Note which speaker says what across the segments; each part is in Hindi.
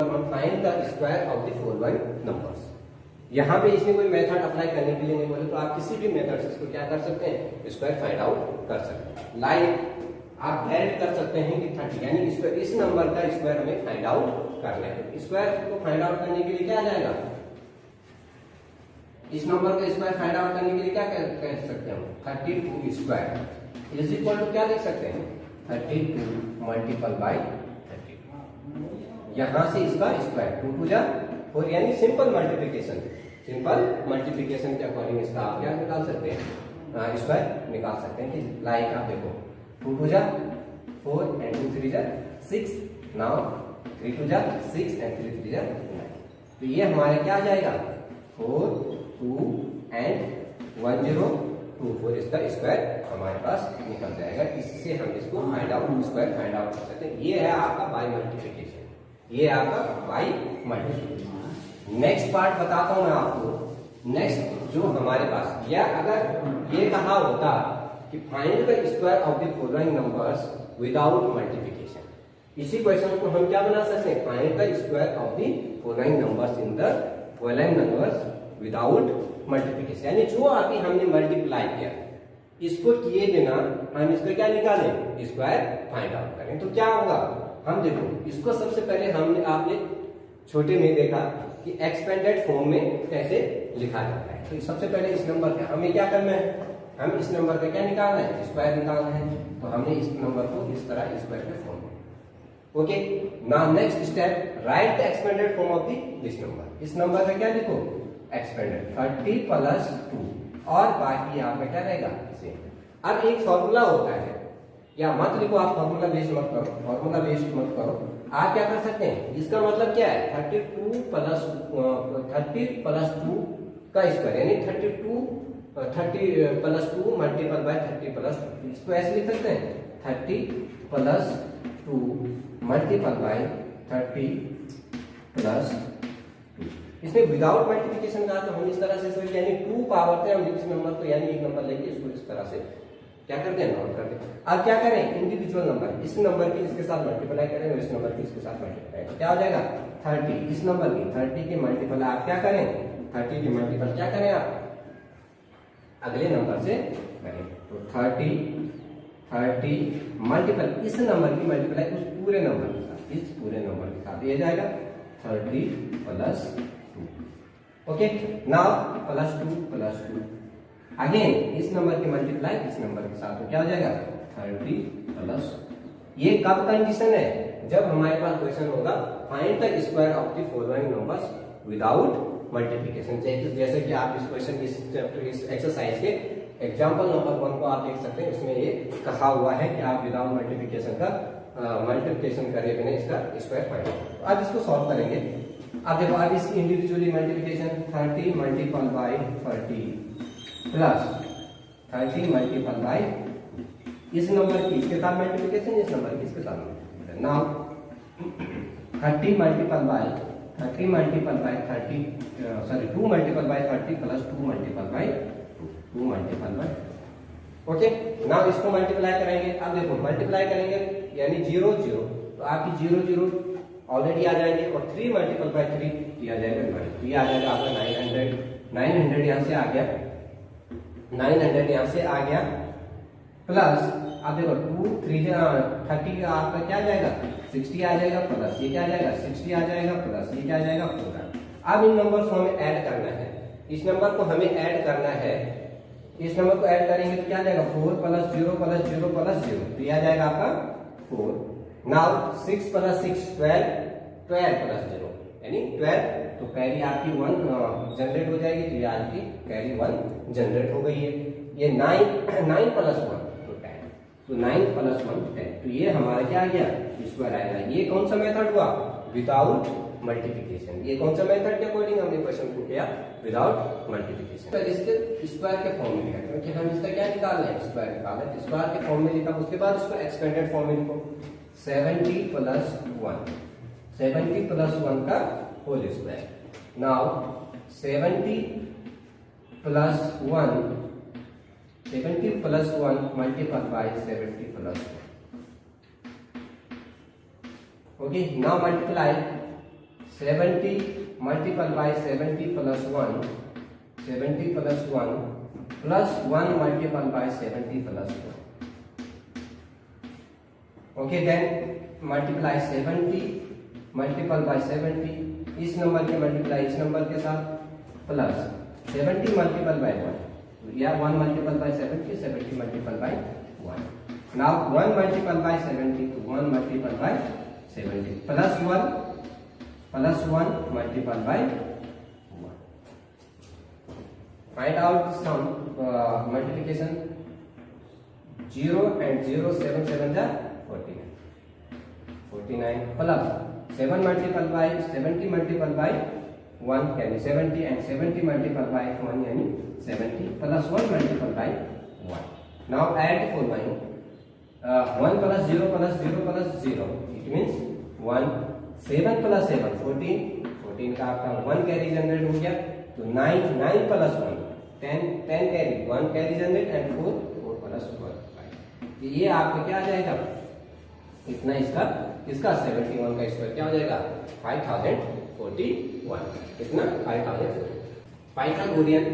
Speaker 1: Find the square of the following numbers. यहाँ पे इसमें कोई मेथड अप्लाई करने के लिए नहीं बोले तो आप किसी भी मेथड से इसको क्या कर सकते हैं, स्क्वायर फाइंड आउट कर सकते हैं। लाइक आप डायरेक्ट कर सकते हैं कि 30 यानी इस नंबर का स्क्वायर हमें फाइंड आउट करना है। स्क्वायर को फाइंड आउट करने के लिए क्या आ जाएगा, इस नंबर का स्क्वायर फाइंड आउट करने के लिए क्या कह सकते हैं हम, 32 स्क्वायर इज इक्वल टू क्या लिख सकते हैं, 32 मल्टीपल बाय 30। यहां से इसका स्क्वायर 2 2 जा 4 यानी सिंपल मल्टीप्लिकेशन। सिंपल मल्टीप्लिकेशन के अकॉर्डिंग इसका आप क्या निकाल सकते हैं, स्क्वायर निकाल सकते हैं कि लाइक आप देखो 2 2 जा 4 and 2 3 जा 6, नाउ 3 2 जा 6 and 3 3 जा 9। तो ये हमारे क्या आ जाएगा 4 2 and 1 0 2 4, इसका स्क्वायर हमारे पास निकल जाएगा। इससे हम इसको find out square find out कर सकते हैं। ये है आपका बाय मल्टीप्लिकेशन, ये आपका बाय मल्टीप्लिकेशन। नेक्स्ट पार्ट बताता हूं मैं आपको। नेक्स्ट जो हमारे पास या अगर ये कहा होता कि find the square of the following numbers without multiplication, इसी क्वेश्चन को हम क्या बना सकते हैं, find the square of the following numbers in the following numbers without multiplication. यानी जो अभी हमने मल्टीप्लाई किया इसको किए बिना हम इसको क्या निकालें, स्क्वायर फाइंड आउट करें। तो क्या होगा, हम देखो इसको सबसे पहले आपने छोटे में देखा कि एक्सपेंडेड फॉर्म में कैसे लिखा जाता है। तो सबसे पहले इस नंबर का हमें क्या करना है, हम इस नंबर का क्या निकालना है, स्क्वायर निकालना है। तो हमने इस नंबर को इस तरह स्क्वायर के फॉर्म में। Okay, now next step, right the expanded form of this number. इस नंबर का क्या लिखो, एक्सपेंडेड 30 प्लस 2 और बाकी आपका क्या रहेगा सेम। अब एक फॉर्मूला होता है, या मत लिखो आप फॉर्मूला बेस्ड मत करो, फॉर्मूला बेस्ड मत करो। आप क्या कर सकते हैं, इसका मतलब क्या है 30 प्लस 2 का स्क्वायर यानी 30 प्लस 2 मल्टीपल बाय 30 प्लस 2। इसको ऐसे लिख सकते हैं 30 प्लस 2 मल्टीपल बाय 30 प्लस 2। इसमें विदाउट मल्टीप्लिकेशन का तो हम इस तरह से सोच यानी 2 पावर से हम इस नंबर को यानी एक नंबर लेके इसको इस तरह से क्या करते हैं, नोट करते हैं। अब क्या करें, इंडिविजुअल नंबर इस नंबर की इसके साथ मल्टीप्लाई करें और इस नंबर की इसके साथ मल्टीप्लाई करें, क्या हो जाएगा 30। इस नंबर की 30 के मल्टीपल आप क्या करें, 30 के मल्टीपल क्या करें आप अगले नंबर से करें। तो 30 मल्टीपल इस नंबर की मल्टीप्लाई उस पूरे नंबर के साथ, इस पूरे नंबर के साथ ये जाएगा 30 plus 2। Okay, now plus 2 again इस नंबर की मल्टीप्लाई इस नंबर के साथ, तो क्या हो जाएगा 30 प्लस। ये कब कंडीशन है, जब हमारे पास क्वेश्चन होगा find the square of the following numbers without multiplication. जैसे कि आप इस क्वेश्चन इस चैप्टर इस एक्सरसाइज के एग्जांपल नंबर 1 को आप देख सकते हैं। इसमें ये कहा हुआ है कि आप विदाउट मल्टीप्लिकेशन का मल्टीप्लिकेशन करे बिना इसका स्क्वायर फाइंड आउट। अब इसको सॉल्व करेंगे। अब देखो अब इसकी individually multiplication 30 multiple bye 30 plus 30 multiple bye इस नंबर की इसके साथ मल्टीप्लिकेशन, इस नंबर की इसके साथ multiplication. Now 30 multiple bye 2 multiple bye 30 plus 2 multiple bye 2 multiple bye. Okay, now इसको मल्टीप्लाई करेंगे। अब देखो मल्टीप्लाई करेंगे यानी 0 0, तो आपकी 0 0 ऑलरेडी आ जाएंगे और 3 मल्टीपल बाय 3 ये आ जाएगा, ये आ जाएगा आपका 900 यहाँ से आ गया, 900 यहाँ से आ गया प्लस अब देखो 2 3 30 का आपका क्या आ जाएगा 60 आ जाएगा प्लस ये क्या आ जाएगा 60 आ जाएगा प्लस ये क्या आ जाएगा 4। अब इन नंबर्स को हमें ऐड करना है, इस नंबर को हमें ऐड करना है। इस नंबर को ऐड करेंगे तो क्या आ जाएगा 4 प्लस 0 प्लस 0 प्लस 0, तो ये आ जाएगा आपका 4। नाउ 6 प्लस 6 12 प्लस 0 यानी 12, तो कैरी आपकी 1 जनरेट हो जाएगी, तो ये आपकी कैरी 1 जनरेट हो गई है। ये 9 प्लस 1 तो 10, तो 9 प्लस 1 10, तो ये हमारा क्या आ गया स्क्वायर आएगा। ये कौन सा मेथड हुआ, विदाउट मल्टीप्लिकेशन। ये कौन सा मेथड के अकॉर्डिंग हमने क्वेश्चन को किया, विदाउट मल्टीप्लिकेशन। तो इसके स्क्वायर के फॉर्म में लिखा क्योंकि हम इसका क्या निकालना है, स्क्वायर निकालना है। स्क्वायर के फॉर्म में लिखा, उसके बाद इसको एक्सपेंडेड फॉर्म में लिखो 70 प्लस 1, 70 प्लस 1 का whole square. Now 70 plus 1 multiple by 70 plus 1। Okay, now multiply 70 multiple by 70 plus 1, 70 plus 1 plus 1 multiple by 70 plus 1. Okay, then multiply 70 multiple by 70, इस नंबर के मल्टीप्लाई इस नंबर के साथ, प्लस 70 मल्टीपल बाय 1 या 1 multiple by 70, 70 multiple by 1. Now 1 multiple by 70 to 1 multiple by 70 plus 1 multiple by 1. Find out sum multiplication. 0 and 0 7 7 जा 49 plus 7 multiple by 70 multiple by 1 यानी 70 and 70 मल्टीपल बाय 1 यानी 70 plus 1 multiple by 1. Now add following. 1 plus 0 plus 0 plus 0 it means 1. 7 plus 7 14 का आपका 1 कैरी जनरेट हो गया. तो 9 plus 1 10 carry 1 carry generate and 4 plus 1 5. ये आपका क्या आ जाएगा इतना, इसका 71 का स्क्वायर क्या हो जाएगा 5041. कितना 5040. Pythagorean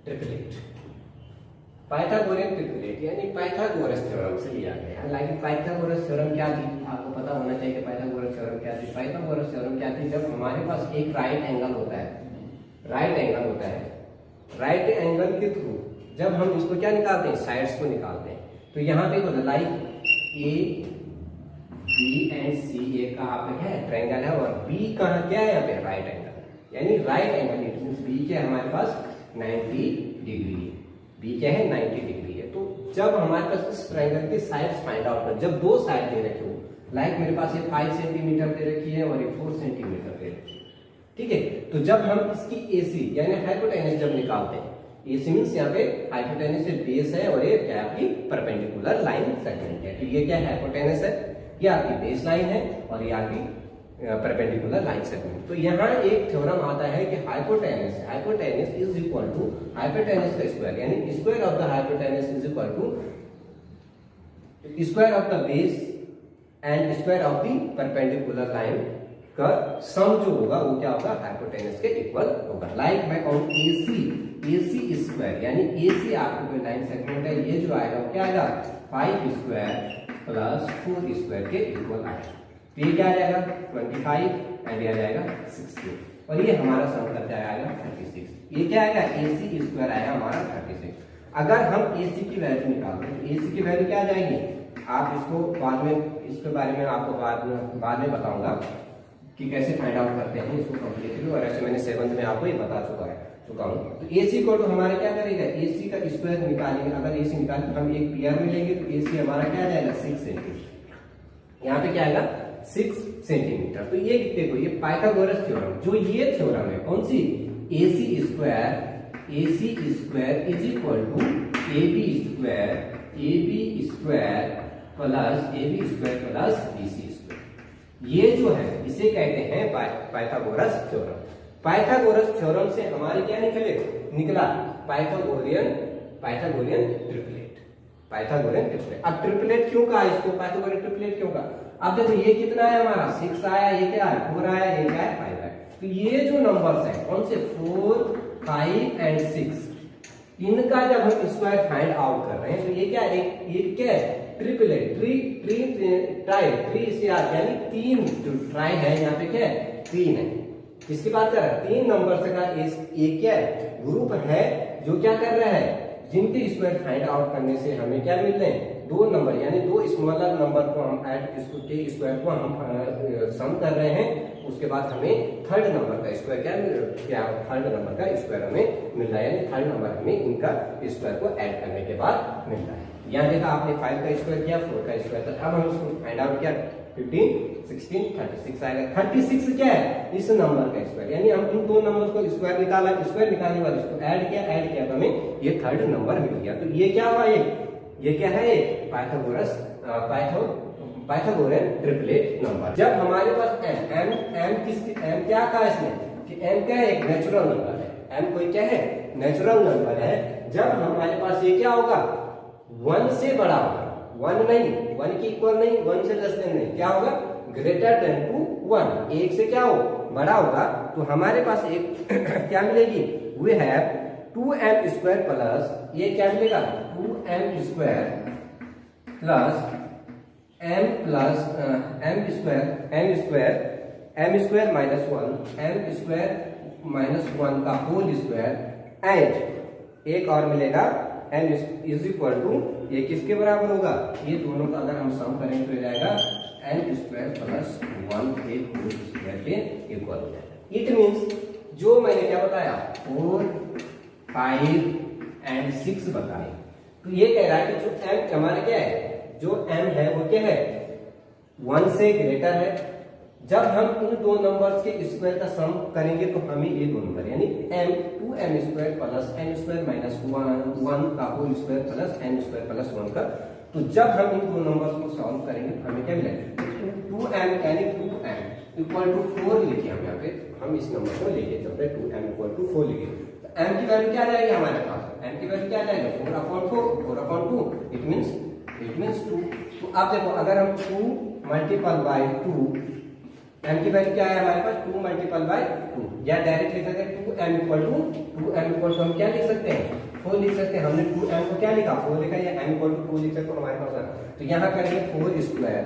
Speaker 1: triplet. पाइथागोरियन ट्रिपलेट यानी पाइथागोरस थ्योरम से लिया गया. हालांकि पाइथागोरस थ्योरम क्या थी आपको पता होना चाहिए कि पाइथागोरस थ्योरम क्या थी. पाइथागोरस थ्योरम क्या थी, जब हमारे पास एक राइट एंगल होता है, राइट एंगल के थ्रू जब हम इसको क्या निकालते हैं, साइड्स को निकालते हैं. तो यहाँ पे बोला लाइक ए बी एंड सी, ए का आपका क्या है ट्रायंगल है, और बी कहाँ क्या है यहाँ पे राइट एंगल, यानी right angle it means B क्या है हमारे पास 90 डिग्री है. बी क्या है 90 डिग्री है. तो जब हमारे पास इस ट्रायंगल की साइड्स फाइंड आउट कर, जब दो साइड दे रखी हो, लाइक मेरे पास ये 5 सेंटीमीटर दे रखी है और ये 4 सेंटीमीटर दे रखी है, ठीक है. तो जब हम इसकी एसी यानी हाइपोटेनस जब निकालते हैं, एसी मींस यहाँ पे हाइपोटेनस से बेस है और ये क्या आपकी परपेंडिकुलर लाइन सेगमेंट है. तो ये क्या है हाइपोटेनस है, ये आपकी बेस लाइन है और ये आपकी परपेंडिकुलर लाइन सेगमेंट. तो यहाँ एक थ्योरम आता है कि hypotenuse is equal to hypotenuse का स्क्वायर, यानी square of the hypotenuse is equal to square of the base and square of the perpendicular line का सम जो होगा वो क्या होगा हाइपोटेनस के इक्वल होगा. लाइक मैं कहूँ एसी स्क्वायर, यानी एसी आपको कोई लाइन सेगमेंट है, ये जो आएगा वो क्या आएगा 5 स्क्वायर प्लस 4 स्क्वायर के इक्वल आएगा. तो ये क्या आ जाएगा 25 एंड ये आ जाएगा 16, और ये हमारा सम करके आएगा 36. ये क्या आएगा एसी स्क्वायर आएगा हमारा 36. अगर हम एसी की वैल्यू निकालते हैं तो एसी की वैल्यू क्या आ जाएगी, आप इसको बाद में, इसके बारे में आपको बाद में बताऊंगा कि कैसे फाइंड आउट करते हैं इसको कंप्लीटली, और ऐसे मैंने 7th में आपको ये बता चुका हूँ. तो एसी को तो हमारा क्या करेगा, एसी का स्क्वायर निकालेंगे. अगर एसी निकाल तो हम एक पेयर में लेंगे तो एसी हमारा क्या आ जाएगा 6 सेंटीमीटर. यहाँ पे क्या आएगा 6 सेंटीमीटर. तो ये देखो ये पाइथागोरस थ्योरम, जो ये थ्योरम है कौन सी, AC square is equal to AB square plus BC square. ये जो है इसे कहते हैं पाइथागोरस थ्योरम. पाइथागोरस थ्योरम से हमारे क्या निकला पाइथागोरियन ट्रिपलेट. अब ट्रिपलेट क्यों कहा इसको, पाइथागोरियन ट्रिपलेट क्यों कहा. अब देखो ये कितना है हमारा 6 आया, ये क्या है 4 आया, ये क्या है 5 आया. तो ये जो नंबर्स हैं कौन से 4, 5 एंड 6, इनका जब हम स्क्वायर फाइंड आउट कर रहे हैं तो ये क्या है, ये क्या है ट्रिपलेट. ट्री से यानी 3 जो ट्राई है यहाँ पे क्या है 3 है. किसकी बात कर रहा है, 3 नंबर का एक क्या है ग्रुप है जो क्या कर रहा है, जिनके स्क्वायर फाइंड आउट करने से हमें क्या मिल रहे हैं 2 नंबर, यानी 2 स्मॉलर नंबर को हम ऐड के स्क्वायर को हम सम कर रहे हैं. उसके बाद हमें थर्ड नंबर का स्क्वायर क्या थर्ड नंबर का स्क्वायर हमें मिल रहा है, यानी थर्ड नंबर हमें इनका स्क्वायर को ऐड करने के बाद मिल रहा है. यहाँ देखा आपने 5 का स्क्वायर किया, 4 का स्क्वायर. अब हम इसको फाइंड आउट किया 15, 16, 36 आएगा. 36 क्या है इस नंबर का स्क्वायर, यानी हम इन 2 नंबर को स्क्वायर निकाला, स्क्वायर निकालने वाले इसको ऐड किया तो हमें ये थर्ड नंबर मिल गया. तो ये क्या हुआ, ये क्या है पाइथागोरियन ट्रिपलेट नंबर. जब हमारे पास m क्या कहा इसने कि m क्या है एक नेचुरल नंबर है. m कोई क्या है नेचुरल नंबर है. जब हमारे पास ये क्या होगा 1 से बड़ा होगा, 1 नहीं, 1 के इक्वल नहीं, 1 से लेस देन नहीं, क्या होगा ग्रेटर देन टू 1, एक से क्या हो बड़ा होगा। तो हमारे पास एक क्या मिलेगी, we have 2m square plus ये क्या मिलेगा 2m square plus m square minus 1 m square minus 1 का होल स्क्वायर एंड एक और मिलेगा m इज इक्वल टू ये किसके बराबर होगा, ये दोनों का अगर हम सम करेंगे तो जाएगा m स्क्वायर प्लस 1 के होल स्क्वायर के इक्वल हो जाएगा। इट मींस जो मैंने क्या बताया 4, 5 एंड 6 बताए, तो ये कह रहा है कि जो m हमारा क्या है, जो m है वो क्या है 1 से ग्रेटर है। जब हम इन दो नंबर्स के स्क्वायर का सम करेंगे तो हमें ये दो नंबर यानी m 2m square plus m square minus 1 का whole square plus m square plus 1 का, तो जब हम इन दो नंबर्स को सॉल्व करेंगे तो हमें क्या मिलेगा 2m यानी 2m इक्वल टू 4 लिखिए हम यहाँ पे, हम इस नंबर को लेके चलते हैं 2m इक्वल टू 4 लिखिए। तो m की वैल्यू क्या आ जाएगी हमारे पास, m की वैल्यू क्या आ जाएगा 4/4 इट मींस 2। तो आप देखो अगर हम 2 मल्टीपल बाय 2 m की वैल्यू क्या है हमारे पास 2 मल्टीपल बाय 2, या डायरेक्ट लिख सकते हैं 2m इक्वल टू हम क्या लिख सकते हैं 4 लिख सकते हैं। हमने 2m को क्या लिखा 4 लिखा, या m इक्वल टू 2 लिख सकते हो हमारे पास। तो यहाँ करेंगे 4 square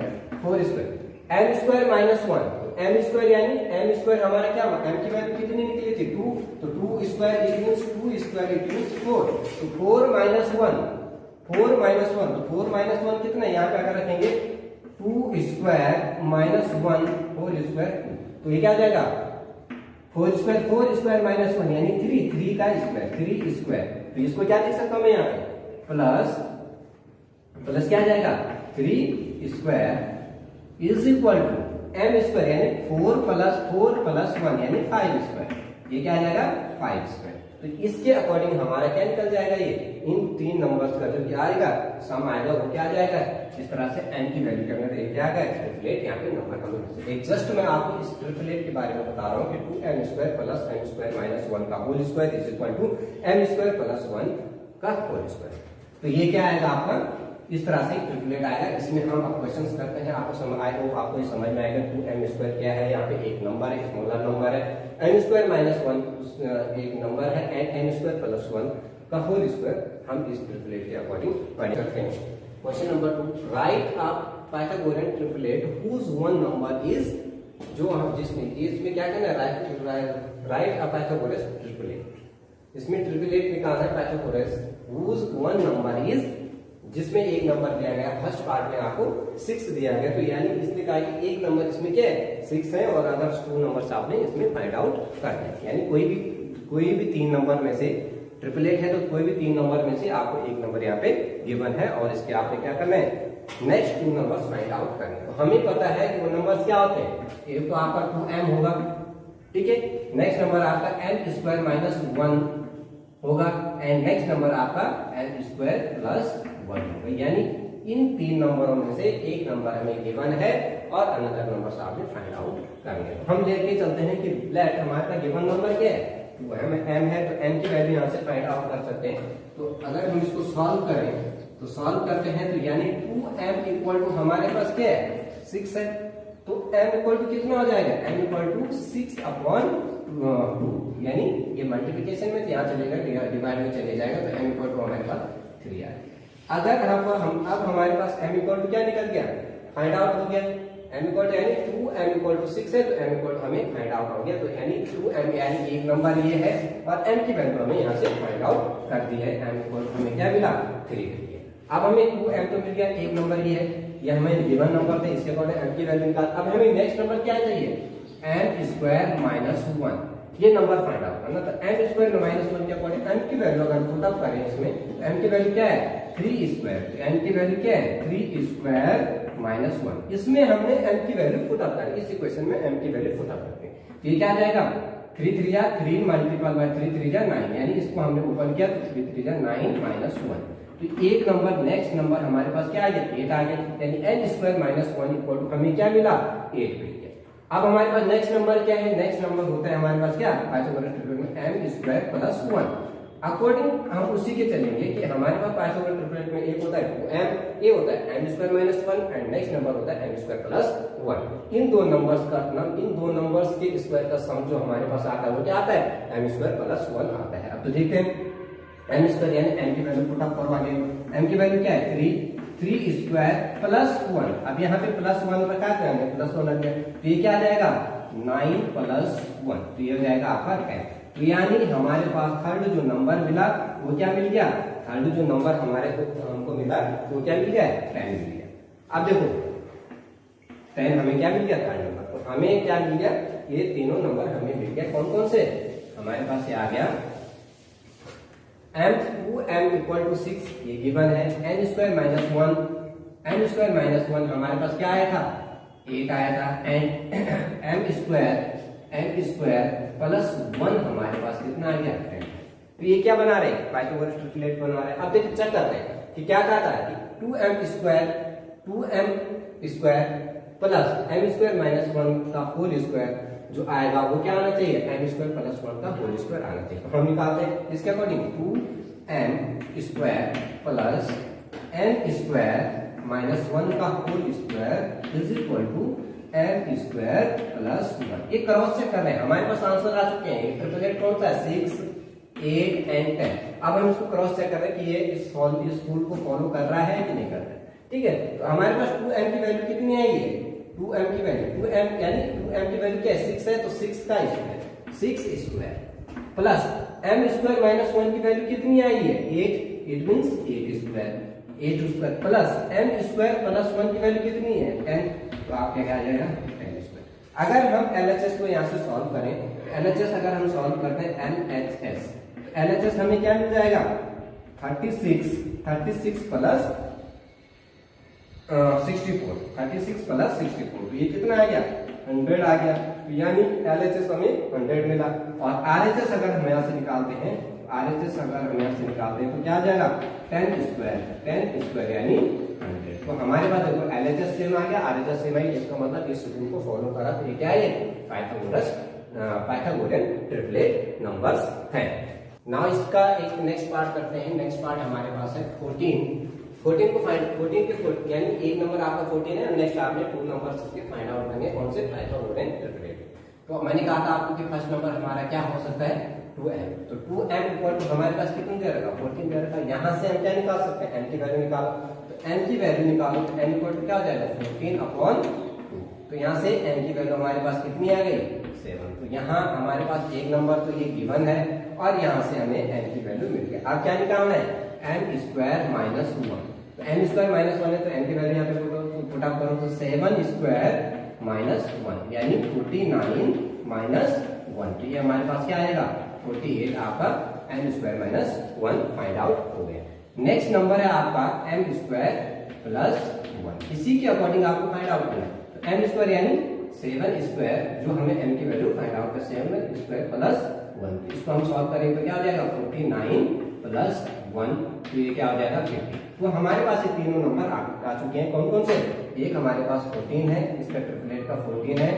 Speaker 1: m square minus 1, m square यानी m स्क्वायर हमारा क्या हुआ, m की वैल्यू कितनी निकली थी 2, तो 2 स्क्वायर इट मींस 4, तो 4 माइनस 1 तो 4 माइनस 1 कितना यहाँ पे अगर रखेंगे 2 स्क्वायर माइनस 1 होल स्क्वायर, तो ये क्या आ जाएगा 4 स्क्वायर माइनस 1 यानी 3 का स्क्वायर, तो इसको क्या लिख सकता हूं मैं यहाँ पे प्लस क्या आ जाएगा 3 square is equal to m square यानी 4 प्लस 1 यानी 5 स्क्वायर, ये क्या आ जाएगा 5 स्क्वायर। तो इसके अकॉर्डिंग हमारा क्या निकल जाएगा, ये इन तीन नंबर्स का जो क्या आएगा सम आएगा वो क्या आ जाएगा, इस तरह से n की वैल्यू करने से क्या आएगा ट्रिपलेट, यहाँ पे नंबर हम एक जस्ट मैं आपको इस ट्रिपलेट के बारे में बता रहा हूँ कि 2m square plus m square minus 1 का whole square is equal to m square plus 1 का होल स्क्वायर। तो ये क्या आएगा आपका इस तरह से ट्रिपलेट आएगा। इसमें हम अब क्वेश्चंस करते हैं, आपको समझ आए हो, आपको ये समझ में आएगा 2m स्क्वायर क्या है, यहाँ पे एक नंबर है स्मॉलर नंबर है, m स्क्वायर माइनस 1 एक नंबर है एंड m स्क्वायर प्लस 1 का होल स्क्वायर हम इस ट्रिपलेट के अकॉर्डिंग पढ़ सकते हैं। Question number 2, write a Pythagorean triplet whose one number is, जो हम इसमें क्या करना है राइट अ पाइथागोरस ट्रिपलेट, इसमें ट्रिपलेट में कहा है Pythagoras whose one number is, जिसमें एक नंबर दिया गया फर्स्ट पार्ट में आपको 6 दिया गया, तो यानी इसने कहा कि एक नंबर इसमें क्या है 6 है और अदर 2 नंबर्स आपने इसमें फाइंड आउट करना है। यानी कोई भी 3 नंबर में से ट्रिपलेट है तो कोई भी 3 नंबर में से आपको एक नंबर यहाँ पे गिवन है और इसके आपने क्या करना है नेक्स्ट 2 नंबर्स फाइंड आउट करने। तो हमें पता है कि वो नंबर्स क्या होते हैं, एक तो आपका 2m होगा, ठीक है, नेक्स्ट नंबर आपका m स्क्वायर माइनस 1 होगा एंड नेक्स्ट नंबर आपका m स्क्वायर प्लस 1 होगा। यानी इन 3 नंबरों में से एक नंबर हमें गिवन है और अनदर नंबर आपने फाइंड आउट करने। हम लेके चलते हैं कि लेट हमारे पास गिवन नंबर क्या है, तो m है, तो m की वैल्यू यहाँ से फाइंड आउट कर सकते हैं। तो अगर हम इसको सॉल्व करें तो सॉल्व करते हैं तो यानी 2m इक्वल टू हमारे पास क्या है 6 है, तो m इक्वल टू कितना हो जाएगा m इक्वल टू 6/2, यानी ये मल्टीप्लिकेशन में यहाँ चलेगा डिवाइड में चले जाएगा तो m इक्वल टू हमारे पास 3 आएगा। अगर हम अब हमारे पास m इक्वल टू क्या निकल गया फाइंड आउट हो गया, m इक्वल टू यानी 2m इक्वल टू 6 है तो m इक्वल टू हमें फाइंड आउट हो गया, तो यानी 2m यानी एक नंबर ये है और m की वैल्यू हमें यहाँ से फाइंड आउट कर दी है, m इक्वल टू हमें क्या मिला 3 मिल गया। अब हमें 2m तो मिल गया, एक नंबर ये है, ये हमें गिवन नंबर थे, इसके अकॉर्डिंग m की वैल्यू निकाल। अब हमें नेक्स्ट नंबर क्या चाहिए m स्क्वायर माइनस 1, ये नंबर फाइंड आउट करना। तो m स्क्वायर माइनस 1 के अकॉर्डिंग m की वैल्यू अगर पुट अप करें इसमें तो m की वैल्यू क्या है 3 स्क्वायर, तो m की वैल्यू क्या है 3 स्क्वायर माइनस 1, इसमें हमने m की वैल्यू पुट अप करी, इस इक्वेशन में m की वैल्यू पुट अप करते हैं तो ये क्या आ जाएगा 3 3 जा 3 मल्टीपल बाय 3 3 जा 9, यानी इसको हमने ओपन किया तो 3 3 जा 9 माइनस 1, तो एक नंबर नेक्स्ट नंबर हमारे पास क्या आ गया 8 आ गया, यानी n square minus 1 equal to हमें क्या मिला 8 मिल गया। अब हमारे पास नेक्स्ट नंबर क्या है, नेक्स्ट नंबर होता है हमारे पास क्या पाइथागोरस ट्रिपलेट में m स्क्वायर प्लस 1। अकॉर्डिंग हम उसी के चलेंगे कि हमारे पास पाइथागोरस ट्रिपलेट में एक होता है 2m, ये होता है m square minus 1 and next number होता है m स्क्वायर प्लस 1। इन दो नंबर्स का नाम, इन दो नंबर्स के स्क्वायर का सम जो हमारे पास आता है वो क्या आता है, m स्क्वायर प्लस 1 आता है। अब तो देखते हैं m स्क्वायर यानी m की वैल्यू पुट अप करवा लेंगे। m की वैल्यू क्या है 3 स्क्वायर प्लस 1। अब यहाँ पे प्लस 1 रखा है, हमने प्लस 1 रख दिया, तो ये क्या आ जाएगा 9 प्लस 1, तो ये हो जाएगा आपका 10। तो यानी हमारे पास थर्ड जो नंबर मिला वो क्या मिल गया, थर्ड जो नंबर हमारे को हमको मिला वो क्या मिल गया, 10 मिल गया। अब देखो 10 हमें क्या मिल गया, थर्ड नंबर, तो हमें क्या मिल गया, ये तीनों नंबर हमें मिल गया। कौन कौन से, हमारे पास ये आ गया m 6, ये गिवन है, n square minus 1, n square minus 1 हमारे पास क्या आया था, 8 आया था, एंड m स्क्वायर प्लस 1 हमारे पास कितना आ गया, 10। तो ये क्या बना रहे हैं, पाइथागोरस ट्रिपलेट बना रहे हैं। अब देखिए चेक करते हैं कि क्या कहता है कि 2m square plus m square minus 1 का होल स्क्वायर जो आएगा वो क्या आना चाहिए, m स्क्वायर प्लस 1 का होल स्क्वायर आना चाहिए। तो हम निकालते हैं इसके according 2m square plus n square minus 1 का whole square is equal to m square plus 1। ये क्रॉस चेक कर रहे हैं, हमारे पास आंसर आ चुके हैं। ट्रिपलेट कौन सा है, 6, 8 एंड 10। अब हम इसको क्रॉस चेक कर रहे हैं कि ये इस रूल को फॉलो कर रहा है कि नहीं कर रहा है। ठीक है, तो हमारे पास 2m की वैल्यू कितनी आएगी, 2m की वैल्यू 2m यानी 2m की वैल्यू क्या है, 6 है, तो 6 का square, 6 square plus m square minus 1 की वैल्यू कितनी आई है, 8, it means 8 square, 8 square plus m square plus 1 की वैल्यू कितनी है, 10, तो आप क्या आ जाएगा 10 स्क्वायर। अगर हम LHS को यहाँ से सॉल्व करें, LHS अगर हम सॉल्व करते हैं LHS, तो LHS हमें क्या मिल जाएगा 36 प्लस 64, 36 प्लस 64, तो ये कितना आ गया 100 आ गया। तो यानी LHS हमें 100 मिला। और RHS अगर हम यहाँ से निकालते हैं, RHS अगर हम यहाँ से निकालते हैं तो क्या आ जाएगा 10 स्क्वायर यानी 100। तो हमारे पास देखो LHS सेम आ गया, RHS सेम आई, इसका मतलब इस रूल को फॉलो करा, तो ये क्या है, पाइथागोरस ट्रिपलेट नंबर्स है। नाउ इसका एक नेक्स्ट पार्ट करते हैं। नेक्स्ट पार्ट हमारे पास है 14 को फाइंड, 14 के यानी एक नंबर आपका 14 है, नेक्स्ट आपने 2 नंबर्स इसके फाइंड आउट करने, कौन से, पाइथागोरस ट्रिपलेट। तो मैंने कहा था आपको कि फर्स्ट नंबर हमारा क्या हो सकता है 2m, तो 2m इक्वल टू हमारे पास कितनी दे रखा 14 दे रखा। यहाँ से हम क्या निकाल सकते हैं, m की वैल्यू निकालो, तो m की वैल्यू निकालो तो m इक्वल टू क्या हो जाएगा 14/2। तो यहाँ से m की वैल्यू हमारे पास कितनी आ गई 7। तो यहाँ हमारे पास एक नंबर तो ये गिवन है और यहाँ से हमें m की वैल्यू मिल गई। अब क्या निकालना है, m स्क्वायर माइनस 1, तो m स्क्वायर माइनस 1 है तो m की वैल्यू यहाँ पे पुट अप करो, तो 7 स्क्वायर माइनस 1 यानी 49 माइनस 1, तो ये हमारे पास क्या आएगा 48 आपका m square minus 1 find out हो गया। नेक्स्ट नंबर है आपका m स्क्वायर प्लस 1, इसी के अकॉर्डिंग आपको फाइंड आउट करना है। तो m स्क्वायर यानी 7 स्क्वायर, जो हमें m की वैल्यू फाइंड आउट कर 7 स्क्वायर प्लस 1, इसको हम सॉल्व करेंगे तो क्या हो जाएगा 49 प्लस 1, तो ये क्या हो जाएगा 50। तो हमारे पास ये तीनों नंबर आ चुके हैं। कौन कौन से, एक हमारे पास 14 है, इसका ट्रिपलेट का 14 है,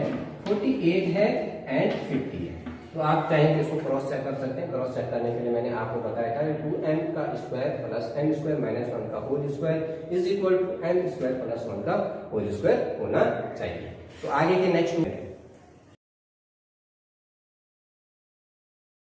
Speaker 1: 48 है एंड 50 है। तो आप चाहें तो इसको क्रॉस चेक कर सकते हैं। क्रॉस चेक करने के लिए मैंने आपको बताया था 2m का square plus m square minus 1 का whole square is equal to m square plus 1 का होल स्क्वायर होना चाहिए। तो आगे के नेक्स्ट